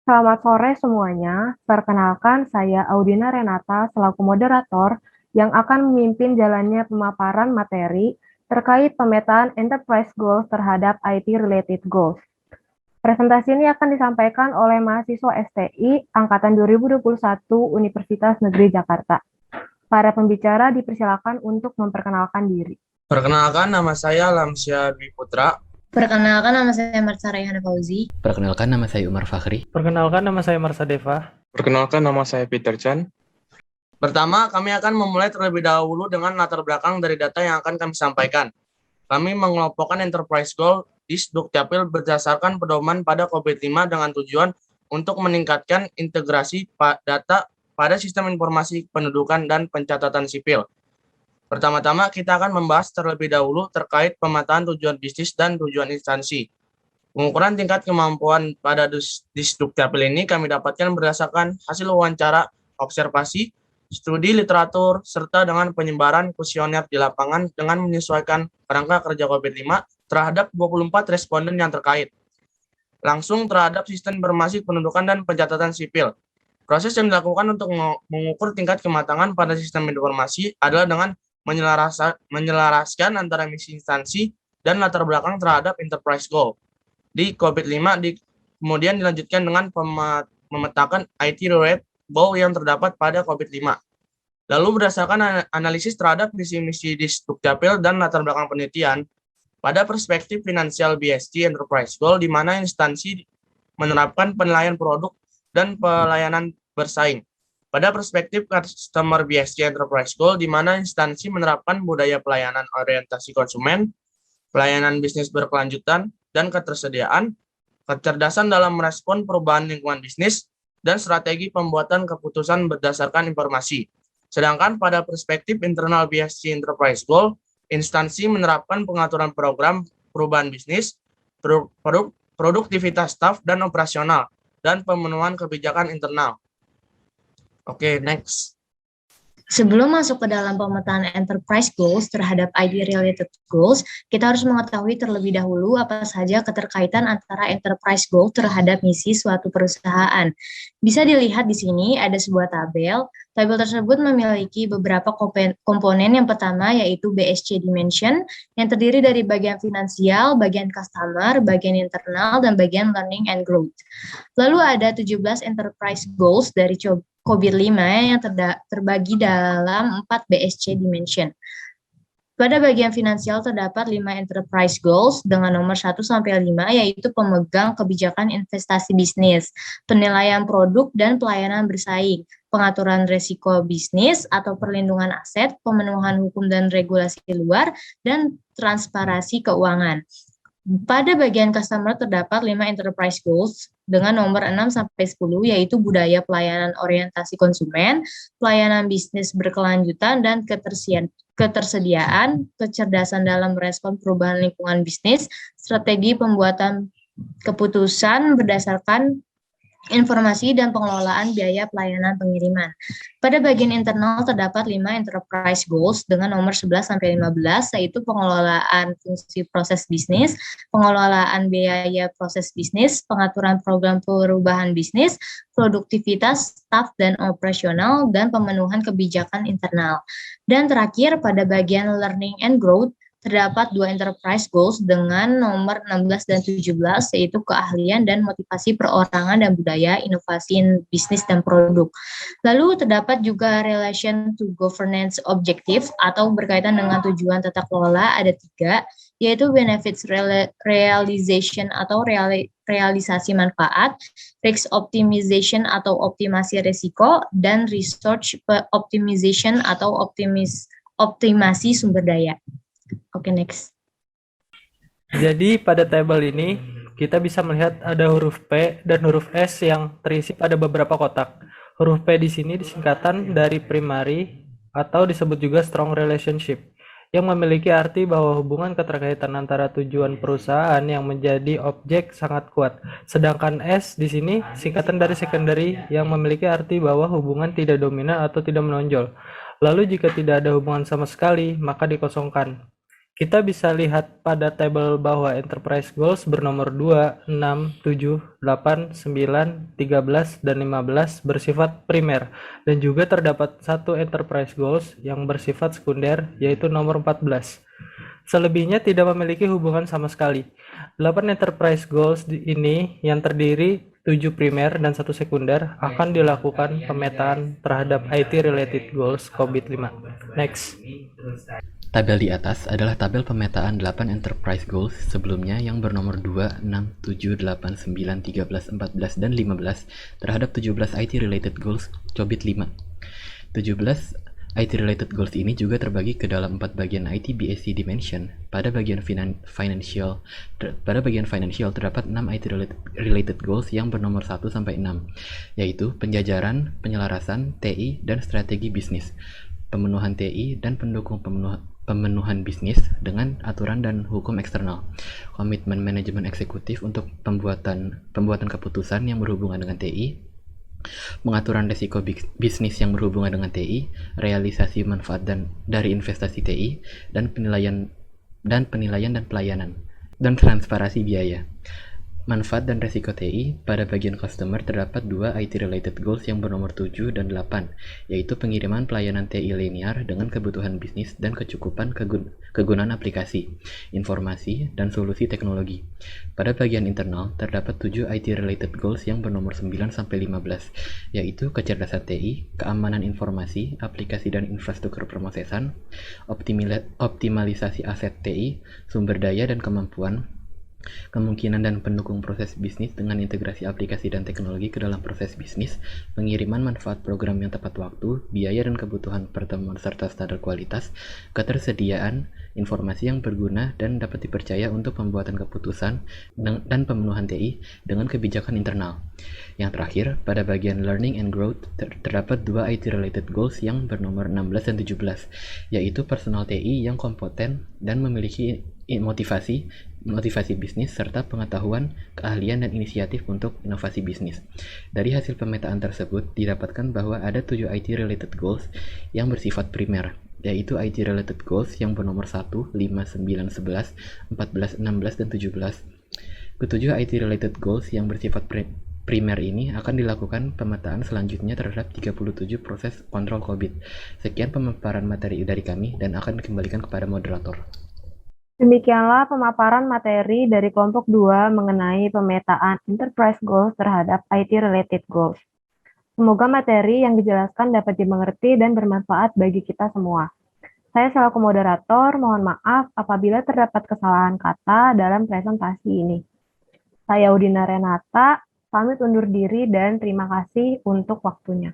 Selamat sore semuanya. Perkenalkan, saya Audina Renata selaku moderator yang akan memimpin jalannya pemaparan materi terkait pemetaan enterprise goals terhadap IT-related goals. Presentasi ini akan disampaikan oleh mahasiswa STI Angkatan 2021 Universitas Negeri Jakarta. Para pembicara dipersilakan untuk memperkenalkan diri. Perkenalkan, nama saya Lamsya Dwi Putra. Perkenalkan, nama saya Marsa Rayhana Fauzi. Perkenalkan, nama saya Umar Fakhri. Perkenalkan, nama saya Marsa Deva. Perkenalkan, nama saya Peter Chan. Pertama, kami akan memulai terlebih dahulu dengan latar belakang dari data yang akan kami sampaikan. Kami mengelompokkan enterprise goal di Dukcapil berdasarkan pedoman pada COVID-5 dengan tujuan untuk meningkatkan integrasi data pada sistem informasi kependudukan dan pencatatan sipil. Pertama-tama, kita akan membahas terlebih dahulu terkait pemetaan tujuan bisnis dan tujuan instansi. Pengukuran tingkat kemampuan pada Dukcapil ini kami dapatkan berdasarkan hasil wawancara, observasi, studi literatur, serta dengan penyebaran kuesioner di lapangan dengan menyesuaikan kerangka kerja COVID-5 terhadap 24 responden yang terkait. Langsung terhadap sistem informasi kependudukan dan pencatatan sipil. Proses yang dilakukan untuk mengukur tingkat kematangan pada sistem informasi adalah dengan menyelaraskan antara misi instansi dan latar belakang terhadap enterprise goal. Di COVID-5 kemudian dilanjutkan dengan memetakan IT-related goal yang terdapat pada COVID-5. Lalu berdasarkan analisis terhadap misi-misi di Dukcapil dan latar belakang penelitian, pada perspektif finansial BSC Enterprise Goal, di mana instansi menerapkan penilaian produk dan pelayanan bersaing. Pada perspektif Customer BSC Enterprise Goal, di mana instansi menerapkan budaya pelayanan orientasi konsumen, pelayanan bisnis berkelanjutan, dan ketersediaan, kecerdasan dalam merespon perubahan lingkungan bisnis, dan strategi pembuatan keputusan berdasarkan informasi. Sedangkan pada perspektif internal BSC Enterprise Goal, instansi menerapkan pengaturan program perubahan bisnis, produktivitas staf dan operasional, dan pemenuhan kebijakan internal. Oke, next. Sebelum masuk ke dalam pemetaan enterprise goals terhadap ID-related goals, kita harus mengetahui terlebih dahulu apa saja keterkaitan antara enterprise goal terhadap misi suatu perusahaan. Bisa dilihat di sini ada sebuah tabel. Tabel tersebut memiliki beberapa komponen. Yang pertama yaitu BSC Dimension, yang terdiri dari bagian finansial, bagian customer, bagian internal, dan bagian learning and growth. Lalu ada 17 enterprise goals dari COVID-5 yang terbagi dalam 4 BSC Dimension. Pada bagian finansial terdapat 5 enterprise goals dengan nomor 1 sampai 5, yaitu pemegang kebijakan investasi bisnis, penilaian produk dan pelayanan bersaing, pengaturan resiko bisnis atau perlindungan aset, pemenuhan hukum dan regulasi luar, dan transparansi keuangan. Pada bagian customer terdapat 5 enterprise goals dengan nomor 6 sampai 10, yaitu budaya pelayanan orientasi konsumen, pelayanan bisnis berkelanjutan dan ketersediaan, kecerdasan dalam merespon perubahan lingkungan bisnis, strategi pembuatan keputusan berdasarkan informasi dan pengelolaan biaya pelayanan pengiriman. Pada bagian internal terdapat 5 enterprise goals dengan nomor 11 sampai 15, yaitu pengelolaan fungsi proses bisnis, pengelolaan biaya proses bisnis, pengaturan program perubahan bisnis, produktivitas staf dan operasional, dan pemenuhan kebijakan internal. Dan terakhir pada bagian learning and growth terdapat 2 enterprise goals dengan nomor 16 dan 17, yaitu keahlian dan motivasi perorangan dan budaya, inovasi bisnis dan produk. Lalu terdapat juga relation to governance objective atau berkaitan dengan tujuan tata kelola, ada 3, yaitu benefits realization atau realisasi manfaat, risk optimization atau optimasi risiko, dan research optimization atau optimasi sumber daya. Oke, next. Jadi pada tabel ini kita bisa melihat ada huruf P dan huruf S yang terisi pada beberapa kotak. Huruf P di sini disingkatan dari primary atau disebut juga strong relationship, yang memiliki arti bahwa hubungan keterkaitan antara tujuan perusahaan yang menjadi objek sangat kuat. Sedangkan S di sini singkatan dari secondary, yang memiliki arti bahwa hubungan tidak dominan atau tidak menonjol. Lalu jika tidak ada hubungan sama sekali, maka dikosongkan. Kita bisa lihat pada tabel bahwa enterprise goals bernomor 2, 6, 7, 8, 9, 13, dan 15 bersifat primer, dan juga terdapat satu enterprise goals yang bersifat sekunder, yaitu nomor 14. Selebihnya tidak memiliki hubungan sama sekali. 8 enterprise goals ini yang terdiri 7 primer dan 1 sekunder akan dilakukan pemetaan terhadap IT-related goals COVID-5. Next. Tabel di atas adalah tabel pemetaan 8 enterprise goals sebelumnya yang bernomor 2, 6, 7, 8, 9, 13, 14, dan 15 terhadap 17 IT-related goals COVID-5. 17 IT-related goals ini juga terbagi ke dalam 4 bagian IT BSC dimension. Pada bagian financial terdapat 6 IT-related goals yang bernomor 1 sampai 6, yaitu penjajaran, penyelarasan, TI, dan strategi bisnis, pemenuhan TI, dan pendukung pemenuhan bisnis dengan aturan dan hukum eksternal, komitmen manajemen eksekutif untuk pembuatan keputusan yang berhubungan dengan TI, pengaturan risiko bisnis yang berhubungan dengan TI, realisasi manfaat dari investasi TI, dan penilaian dan pelayanan, dan transparansi biaya. Manfaat dan risiko TI. Pada bagian customer terdapat 2 IT-related goals yang bernomor 7 dan 8, yaitu pengiriman pelayanan TI linear dengan kebutuhan bisnis dan kecukupan kegunaan aplikasi, informasi, dan solusi teknologi. Pada bagian internal terdapat 7 IT-related goals yang bernomor 9 sampai 15, yaitu kecerdasan TI, keamanan informasi, aplikasi dan infrastruktur permosesan, optimalisasi aset TI, sumber daya dan kemungkinan dan pendukung proses bisnis dengan integrasi aplikasi dan teknologi ke dalam proses bisnis, pengiriman manfaat program yang tepat waktu, biaya dan kebutuhan pertemuan serta standar kualitas, ketersediaan informasi yang berguna dan dapat dipercaya untuk pembuatan keputusan dan pemenuhan TI dengan kebijakan internal. Yang terakhir, pada bagian learning and growth terdapat 2 IT-related goals yang bernomor 16 dan 17, yaitu personal TI yang kompeten dan memiliki motivasi bisnis serta pengetahuan, keahlian, dan inisiatif untuk inovasi bisnis. Dari hasil pemetaan tersebut didapatkan bahwa ada 7 IT-related goals yang bersifat primer, yaitu IT-related goals yang bernomor 1, 5, 9, 11, 14, 16, dan 17. Ketujuh IT-related goals yang bersifat primer ini akan dilakukan pemetaan selanjutnya terhadap 37 proses kontrol COVID. Sekian pemaparan materi dari kami dan akan dikembalikan kepada moderator. Demikianlah pemaparan materi dari kelompok 2 mengenai pemetaan enterprise goals terhadap IT-related goals. Semoga materi yang dijelaskan dapat dimengerti dan bermanfaat bagi kita semua. Saya selaku moderator mohon maaf apabila terdapat kesalahan kata dalam presentasi ini. Saya Audina Renata, pamit undur diri dan terima kasih untuk waktunya.